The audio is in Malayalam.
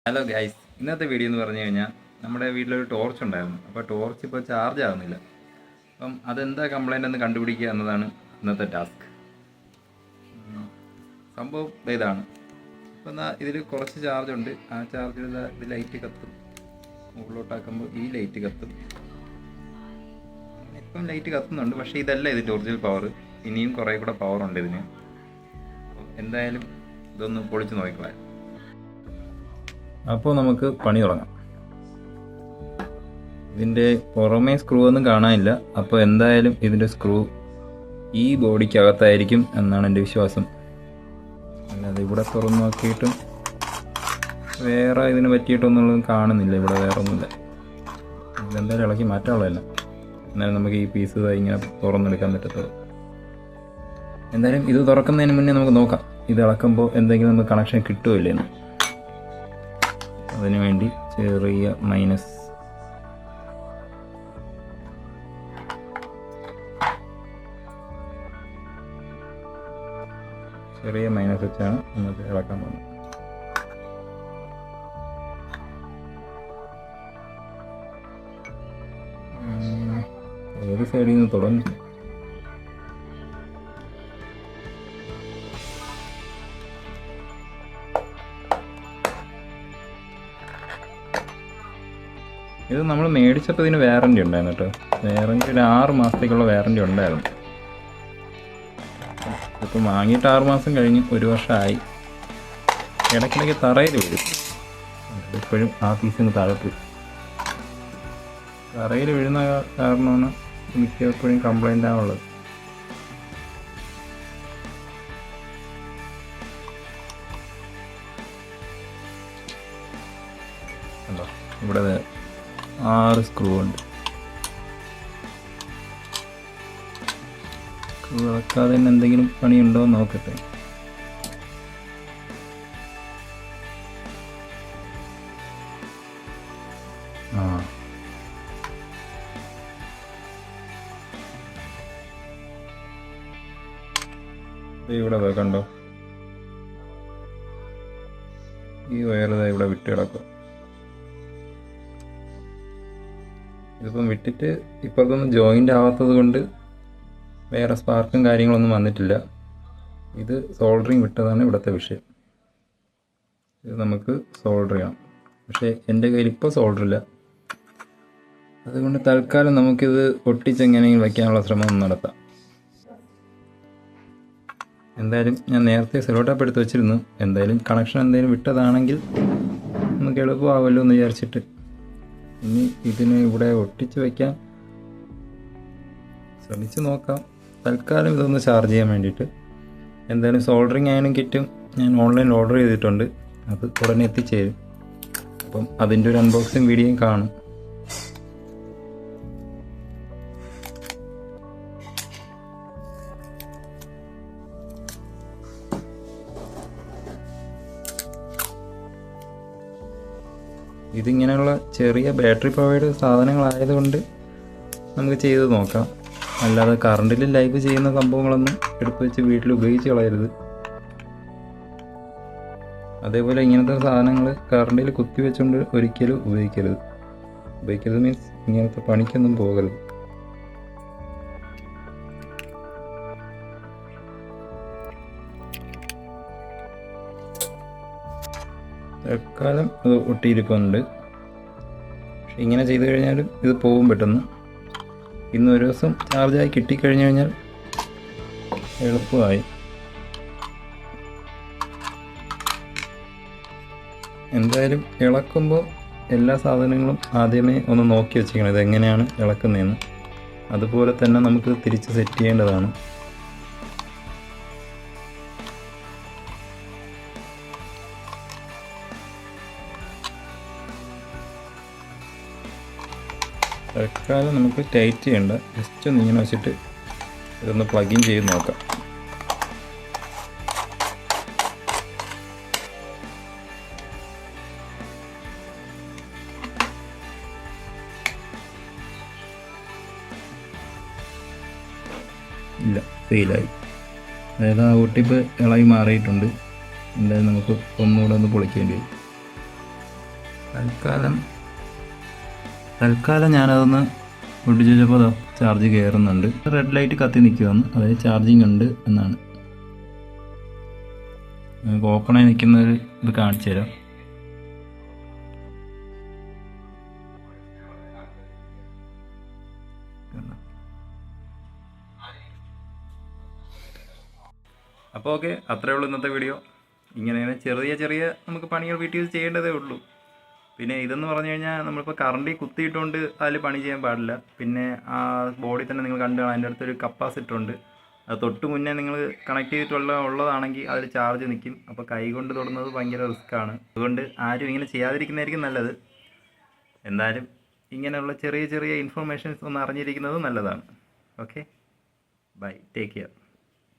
ഹലോ ഗൈസ്, ഇന്നത്തെ വീഡിയോ എന്ന് പറഞ്ഞു കഴിഞ്ഞാൽ നമ്മുടെ വീട്ടിലൊരു ടോർച്ച് ഉണ്ടായിരുന്നു. അപ്പോൾ ടോർച്ച് ഇപ്പോൾ ചാർജ് ആകുന്നില്ല. അപ്പം അതെന്താ കംപ്ലൈൻ്റ് എന്ന് കണ്ടുപിടിക്കുക എന്നതാണ് ഇന്നത്തെ ടാസ്ക്. സംഭവം ഇതാണ്. ഇപ്പം എന്നാൽ ഇതിൽ കുറച്ച് ചാർജ് ഉണ്ട്. ആ ചാർജിൽ ഇത് ലൈറ്റ് കത്തും. മുകളിലോട്ടാക്കുമ്പോൾ ഈ ലൈറ്റ് കത്തും. ഇപ്പം ലൈറ്റ് കത്തുന്നുണ്ട്, പക്ഷേ ഇതല്ല ഇതിൻ്റെ ഒറിജിനൽ പവർ. ഇനിയും കുറേ കൂടെ പവറുണ്ട് ഇതിന്. എന്തായാലും ഇതൊന്ന് പൊളിച്ച് നോക്കിക്കളാം. അപ്പോൾ നമുക്ക് പണി തുടങ്ങാം. ഇതിൻ്റെ പുറമേ സ്ക്രൂ ഒന്നും കാണാനില്ല. അപ്പോൾ എന്തായാലും ഇതിൻ്റെ സ്ക്രൂ ഈ ബോഡിക്കകത്തായിരിക്കും എന്നാണ് എൻ്റെ വിശ്വാസം. അല്ലാതെ ഇവിടെ തുറന്ന് നോക്കിയിട്ടും വേറെ ഇതിന് പറ്റിയിട്ടൊന്നും കാണുന്നില്ല. ഇവിടെ വേറെ ഒന്നുമില്ല. ഇതെന്തായാലും ഇളക്കി മാറ്റാനുള്ളതല്ല. എന്നാലും നമുക്ക് ഈ പീസ് ഇങ്ങനെ തുറന്നെടുക്കാൻ പറ്റത്തുള്ളൂ. എന്തായാലും ഇത് തുറക്കുന്നതിന് മുന്നേ നമുക്ക് നോക്കാം ഇത് ഇളക്കുമ്പോൾ എന്തെങ്കിലും നമുക്ക് കണക്ഷൻ കിട്ടുമില്ലെന്ന്. അതിനു വേണ്ടി ചെറിയ മൈനസ് വെച്ചാണ് നമുക്ക് ഇളക്കാൻ പോകുന്നത്. ഏത് സൈഡിൽ നിന്ന് തുടങ്ങി? ഇത് നമ്മൾ മേടിച്ചപ്പോൾ ഇതിന് വാറൻറ്റി ഉണ്ടായിരുന്നു കേട്ടോ. വാറൻറ്റി ഒരു 6 മാസത്തേക്കുള്ള വാറൻറ്റി ഉണ്ടായിരുന്നു. ഇപ്പം വാങ്ങിയിട്ട് 6 മാസം കഴിഞ്ഞ് 1 വർഷമായി. ഇടയ്ക്കിടയ്ക്ക് തറയിൽ വീഴും. ഇപ്പോഴും ആ പീസിന് താഴെ തറയിൽ വീഴുന്ന കാരണമാണ് മിക്കപ്പോഴും കംപ്ലൈൻ്റ് ആവുള്ളത്. ഇവിടെ 6 സ്ക്രൂ ഉണ്ട്. സ്ക്രൂ ഇളക്കാതെ തന്നെ എന്തെങ്കിലും പണിയുണ്ടോ എന്ന് നോക്കട്ടെ. ഇവിടെ കണ്ടോ, ഈ വയർ ഇവിടെ വിട്ട് കിടക്കും. ഇതിപ്പം വിട്ടിട്ട് ഇപ്പോഴത്തൊന്നും ജോയിൻ്റ് ആവാത്തത് കൊണ്ട് വേറെ സ്പാർക്കും കാര്യങ്ങളൊന്നും വന്നിട്ടില്ല. ഇത് സോൾഡറിങ് വിട്ടതാണ് ഇവിടുത്തെ വിഷയം. ഇത് നമുക്ക് സോൾഡർ ചെയ്യാം. പക്ഷേ എൻ്റെ കയ്യിൽ ഇപ്പോൾ സോൾഡറില്ല. അതുകൊണ്ട് തൽക്കാലം നമുക്കിത് ഒട്ടിച്ചെങ്ങനെയെങ്കിലും വയ്ക്കാനുള്ള ശ്രമം നടത്താം. എന്തായാലും ഞാൻ നേരത്തെ സെലോ ടാപ്പ് എടുത്ത് വെച്ചിരുന്നു. എന്തായാലും കണക്ഷൻ എന്തെങ്കിലും വിട്ടതാണെങ്കിൽ നമുക്ക് എളുപ്പമാവുമല്ലോ എന്ന് വിചാരിച്ചിട്ട് ഇനി ഇതിന് ഇവിടെ ഒട്ടിച്ച് വയ്ക്കാൻ ശ്രമിച്ച് നോക്കാം. തൽക്കാലം ഇതൊന്ന് ചാർജ് ചെയ്യാൻ വേണ്ടിയിട്ട് എന്തായാലും സോൾഡറിങ് ആയാലും കിറ്റും ഞാൻ ഓൺലൈനിൽ ഓർഡർ ചെയ്തിട്ടുണ്ട്. അത് ഉടനെ എത്തിച്ചേരും. അപ്പം അതിൻ്റെ ഒരു അൺബോക്സിങ് വീഡിയോയും കാണും. ഇതിങ്ങനെയുള്ള ചെറിയ ബാറ്ററി പവേർഡ് സാധനങ്ങളായതുകൊണ്ട് നമുക്ക് ചെയ്ത് നോക്കാം. അല്ലാതെ കറണ്ടിൽ ലൈവ് ചെയ്യുന്ന സംഭവങ്ങളൊന്നും എടുത്ത് വെച്ച് വീട്ടിൽ ഉപയോഗിച്ച് കളയരുത്. അതേപോലെ ഇങ്ങനത്തെ സാധനങ്ങൾ കറണ്ടിൽ കുത്തി വെച്ചുകൊണ്ട് ഒരിക്കലും ഉപയോഗിക്കരുത് മീൻസ് ഇങ്ങനത്തെ പണിക്കൊന്നും പോകരുത്. തൽക്കാലം അത് ഒട്ടിയിരിക്കുന്നുണ്ട്. പക്ഷെ ഇങ്ങനെ ചെയ്ത് കഴിഞ്ഞാലും ഇത് പോകും പെട്ടെന്ന്. ഇന്ന് ഒരു ദിവസം ചാർജായി കിട്ടിക്കഴിഞ്ഞു കഴിഞ്ഞാൽ എളുപ്പമായി. എന്തായാലും ഇളക്കുമ്പോൾ എല്ലാ സാധനങ്ങളും ആദ്യമേ ഒന്ന് നോക്കി വെച്ചിരിക്കണം ഇതെങ്ങനെയാണ് ഇളക്കുന്നതെന്ന്. അതുപോലെ തന്നെ നമുക്ക് തിരിച്ച് സെറ്റ് ചെയ്യേണ്ടതാണ്. തൽക്കാലം നമുക്ക് ടൈറ്റ് ചെയ്യണ്ട, ജസ്റ്റ് ഒന്ന് ഇങ്ങനെ വെച്ചിട്ട് ഇതൊന്ന് പ്ലഗ് ഇൻ ചെയ്ത് നോക്കാം. ഇല്ല, ഫെയിലായി. അതായത് ആ ഒട്ടിപ്പ് ഇളകി മാറിയിട്ടുണ്ട്. എന്തായാലും നമുക്ക് ഒന്നുകൂടെ ഒന്ന് പൊളിക്കേണ്ടി വരും. തൽക്കാലം ഞാനതൊന്ന് ഒട്ടിച്ചപ്പോൾ ചാർജ് കയറുന്നുണ്ട്. റെഡ് ലൈറ്റ് കത്തി നിൽക്കുമെന്ന്, അതായത് ചാർജിങ് ഉണ്ട് എന്നാണ്. നമുക്ക് ഓപ്പണായി നിൽക്കുന്ന ഒരു ഇത് കാണിച്ചു തരാം. അപ്പോൾ ഓക്കെ, അത്രയേ ഉള്ളൂ ഇന്നത്തെ വീഡിയോ. ഇങ്ങനെ ചെറിയ ചെറിയ നമുക്ക് പണികൾ വീട്ടിൽ ചെയ്യേണ്ടതേ ഉള്ളൂ. പിന്നെ ഇതെന്ന് പറഞ്ഞു കഴിഞ്ഞാൽ നമ്മളിപ്പോൾ കറണ്ടിൽ കുത്തിയിട്ടുകൊണ്ട് അതിൽ പണി ചെയ്യാൻ പാടില്ല. പിന്നെ ആ ബോഡി തന്നെ നിങ്ങൾ കണ്ടു കാണാം, അതിൻ്റെ അടുത്തൊരു കപ്പാസിറ്റർ ഉണ്ട്. അത് തൊട്ട് മുന്നേ നിങ്ങൾ കണക്ട് ചെയ്തിട്ടുള്ളതാണെങ്കിൽ അതിൽ ചാർജ് നിൽക്കും. അപ്പോൾ കൈ കൊണ്ട് തൊടുന്നത് ഭയങ്കര റിസ്ക്കാണ്. അതുകൊണ്ട് ആരും ഇങ്ങനെ ചെയ്യാതിരിക്കുന്നതായിരിക്കും നല്ലത്. എന്തായാലും ഇങ്ങനെയുള്ള ചെറിയ ചെറിയ ഇൻഫർമേഷൻസ് ഒന്ന് അറിഞ്ഞിരിക്കുന്നത് നല്ലതാണ്. Okay, bye, take care.